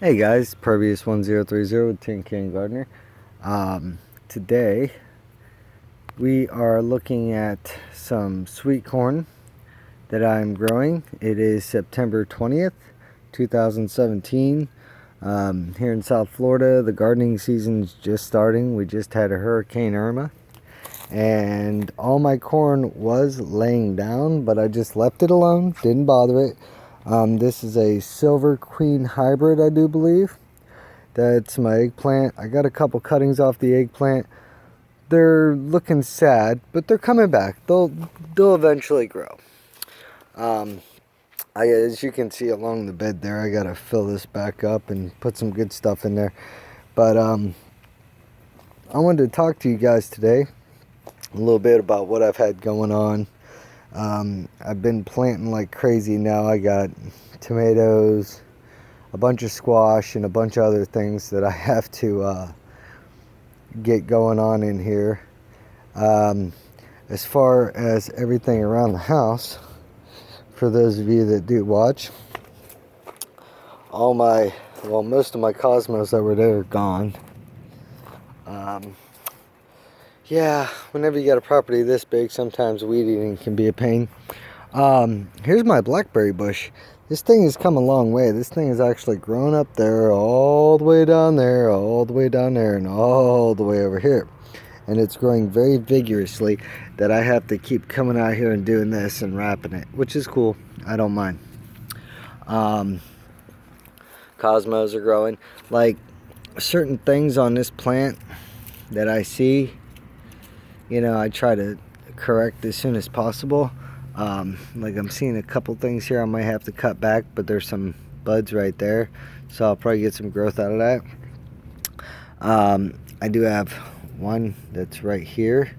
Hey guys, Pervious1030 with Tin Can Gardener. Today we are looking at some sweet corn that I'm growing. It is September 20th, 2017. Here in South Florida, the gardening season's just starting. We just had a Hurricane IRMA, and all my corn was laying down, but I just left it alone, didn't bother it. This is a Silver Queen hybrid, I do believe. That's my eggplant. I got a couple cuttings off the eggplant. They're looking sad, but they're coming back. They'll eventually grow. As you can see along the bed there, I gotta fill this back up and put some good stuff in there. But I wanted to talk to you guys today a little bit about what I've had going on. I've been planting like crazy now. I got tomatoes, a bunch of squash, and a bunch of other things that I have to get going on in here. As far as everything around the house, for those of you that do watch, most of my cosmos that were there are gone. Yeah, whenever you got a property this big, sometimes weed eating can be a pain. Here's my blackberry bush. This thing has come a long way. This thing has actually grown up there, all the way down there, all the way down there, and all the way over here. And it's growing very vigorously that I have to keep coming out here and doing this and wrapping it, which is cool. I don't mind. Cosmos are growing. Like, certain things on this plant that I see, I try to correct as soon as possible. Like, I'm seeing a couple things here I might have to cut back, but there's some buds right there, so I'll probably get some growth out of that. I do have one that's right here.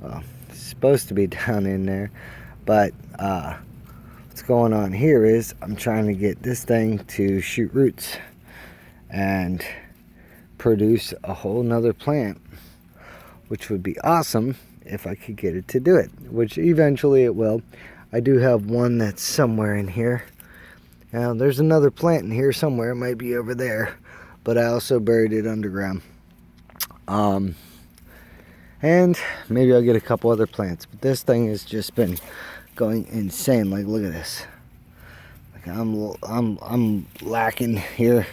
Well, it's supposed to be down in there, but what's going on here is I'm trying to get this thing to shoot roots and produce a whole nother plant, which would be awesome if I could get it to do it, which eventually it will. I do have one that's somewhere in here. Now there's another plant in here somewhere. It might be over there, but I also buried it underground. And maybe I'll get a couple other plants, but this thing has just been going insane. Like, look at this. Like, I'm lacking here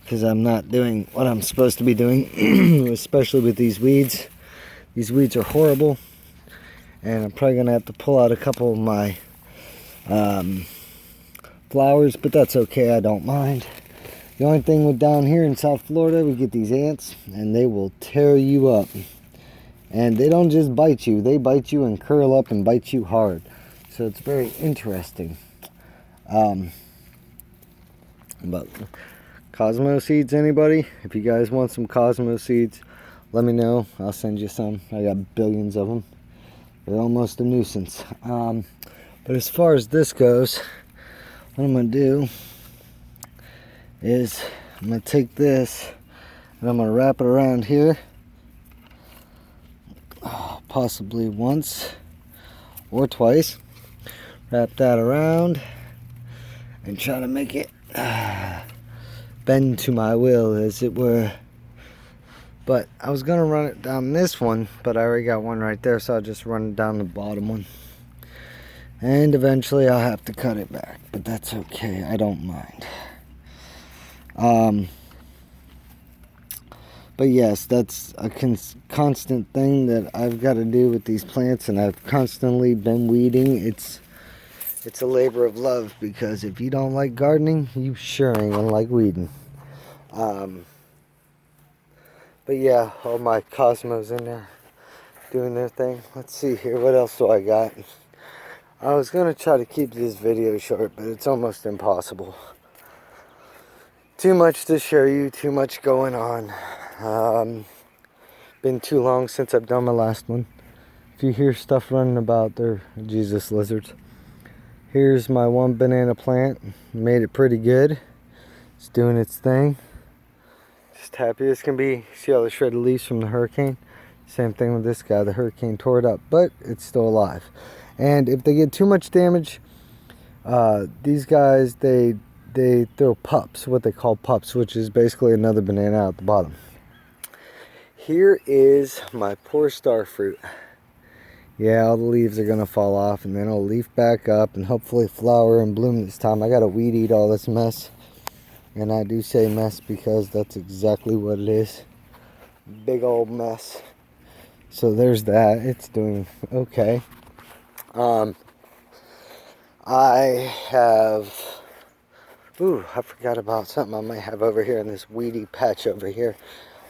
because I'm not doing what I'm supposed to be doing, especially with these weeds. These weeds are horrible, and I'm probably gonna have to pull out a couple of my flowers, but that's okay. I don't mind. The only thing with down here in South Florida, we get these ants, and they will tear you up. And they don't just bite you; they bite you and curl up and bite you hard. So it's very interesting. But Cosmo seeds, anybody? If you guys want some Cosmo seeds, let me know. I'll send you some. I got billions of them. They're almost a nuisance. But as far as this goes, what I'm going to do is I'm going to take this and I'm going to wrap it around here. Possibly once or twice. Wrap that around and try to make it bend to my will, as it were. But I was going to run it down this one, but I already got one right there, so I'll just run it down the bottom one. And eventually I'll have to cut it back, but that's okay. I don't mind. But yes, that's a constant thing that I've got to do with these plants, and I've constantly been weeding. It's a labor of love, because if you don't like gardening, you sure ain't gonna like weeding. But yeah, all my Cosmos in there doing their thing. Let's see here, what else do I got? I was going to try to keep this video short, but it's almost impossible. Too much to show you, too much going on. Been too long since I've done my last one. If you hear stuff running about, they're Jesus lizards. Here's my one banana plant. Made it pretty good. It's doing its thing. Just happy as can be. See all the shredded leaves from the hurricane? Same thing with this guy. The hurricane tore it up, but it's still alive. And if they get too much damage, these guys, they they throw pups, what they call pups, which is basically another banana at the bottom. Here is my poor star fruit. Yeah, all the leaves are gonna fall off, and then it'll leaf back up and hopefully flower and bloom this time. I gotta weed eat all this mess, and I do say mess because that's exactly what it is. Big old mess. So there's that. It's doing okay. I have, I forgot about something I might have over here in this weedy patch over here.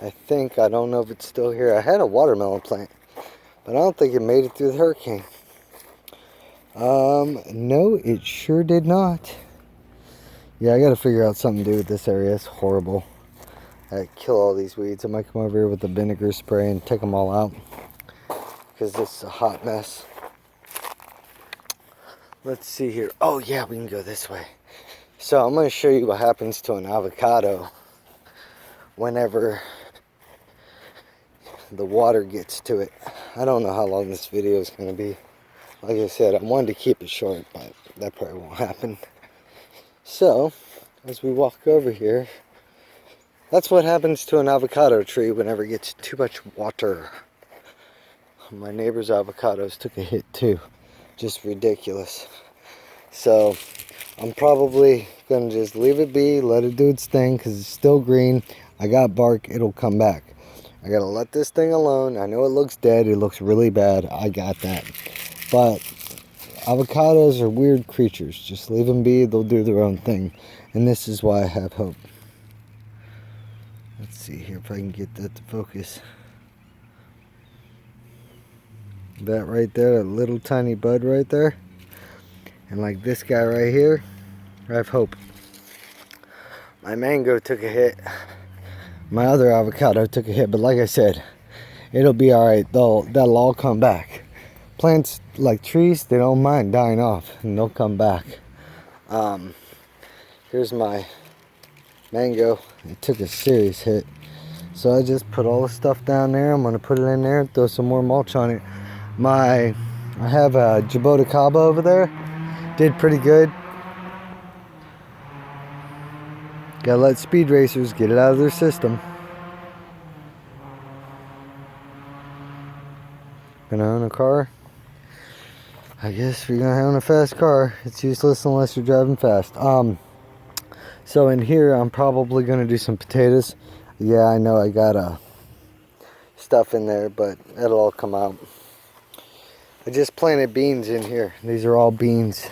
I don't know if it's still here. I had a watermelon plant, but I don't think it made it through the hurricane. No, it sure did not. Yeah, I gotta figure out something to do with this area. It's horrible. I kill all these weeds. I might come over here with the vinegar spray and take them all out, because this is a hot mess. Let's see here. Oh yeah, we can go this way. So I'm going to show you what happens to an avocado whenever the water gets to it. I don't know how long this video is going to be. Like I said, I wanted to keep it short, but that probably won't happen. So, as we walk over here, that's what happens to an avocado tree whenever it gets too much water. My neighbor's avocados took a hit too. Just ridiculous. So I'm probably gonna just leave it be, let it do its thing, because it's still green. I got bark, it'll come back. I gotta let this thing alone. I know it looks dead, it looks really bad, I got that. But avocados are weird creatures. Just leave them be, they'll do their own thing. And this is why I have hope. Let's see here if I can get that to focus. That right there, a little tiny bud right there. And like this guy right here, I have hope. My mango took a hit. My other avocado took a hit, but like I said, it'll be alright. That'll all come back. Plants, like trees, they don't mind dying off, and they'll come back. Here's my mango. It took a serious hit. So I just put all the stuff down there. I'm gonna put it in there and throw some more mulch on it. I have a jaboticaba over there. Did pretty good. Gotta let speed racers get it out of their system. Gonna own a car? I guess we're gonna own a fast car. It's useless unless you're driving fast. So in here I'm probably gonna do some potatoes. Yeah, I know I got stuff in there, but it'll all come out. I just planted beans in here. These are all beans.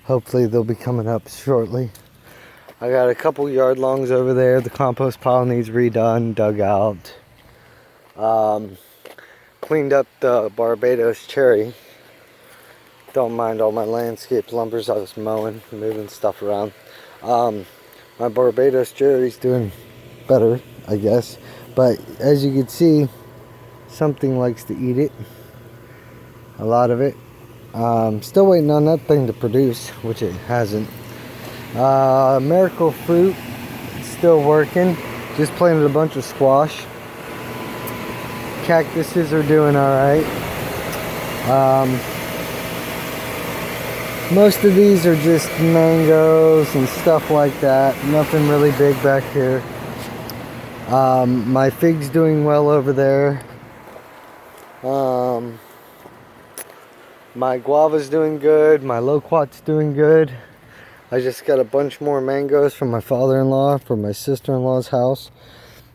Hopefully they'll be coming up shortly. I got a couple yard longs over there. The compost pile needs redone, dug out. Cleaned up the Barbados cherry. Don't mind all my landscape lumbers. I was mowing, moving stuff around. My Barbados cherry's doing better, I guess. But as you can see, something likes to eat it. A lot of it. Still waiting on that thing to produce, which it hasn't. Miracle fruit, still working. Just planted a bunch of squash. Cactuses are doing alright. Most of these are just mangoes and stuff like that. Nothing really big back here. My fig's doing well over there. My guava's doing good. My loquat's doing good. I just got a bunch more mangoes from my father-in-law, from my sister-in-law's house.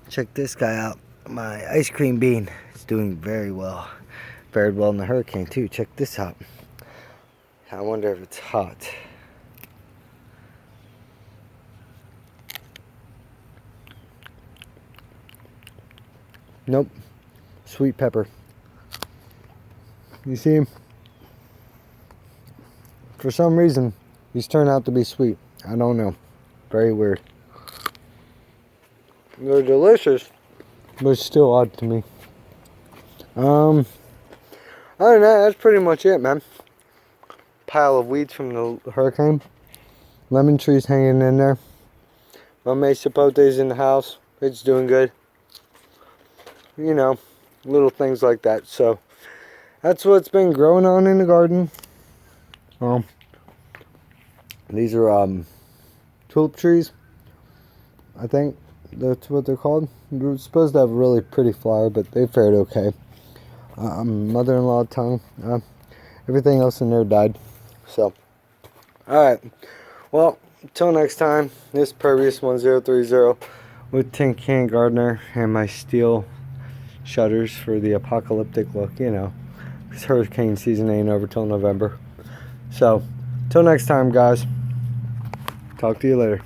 Check this guy out. My ice cream bean is doing very well. Fared well in the hurricane too. Check this out. I wonder if it's hot. Nope. Sweet pepper. You see him? For some reason, these turn out to be sweet. I don't know. Very weird. They're delicious, but it's still odd to me. Other than that, that's pretty much it, man. Pile of weeds from the hurricane. Lemon trees hanging in there. My sapote's in the house. It's doing good. You know, little things like that. So, that's what's been growing on in the garden. These are tulip trees. I think that's what they're called. They're supposed to have a really pretty flower, but they fared okay. Mother-in-law tongue. Everything else in there died. So, alright. Well, until next time, this is Pervious 1030 with Tin Can Gardener and my steel shutters for the apocalyptic look, you know, because hurricane season ain't over till November. So, till next time, guys. Talk to you later.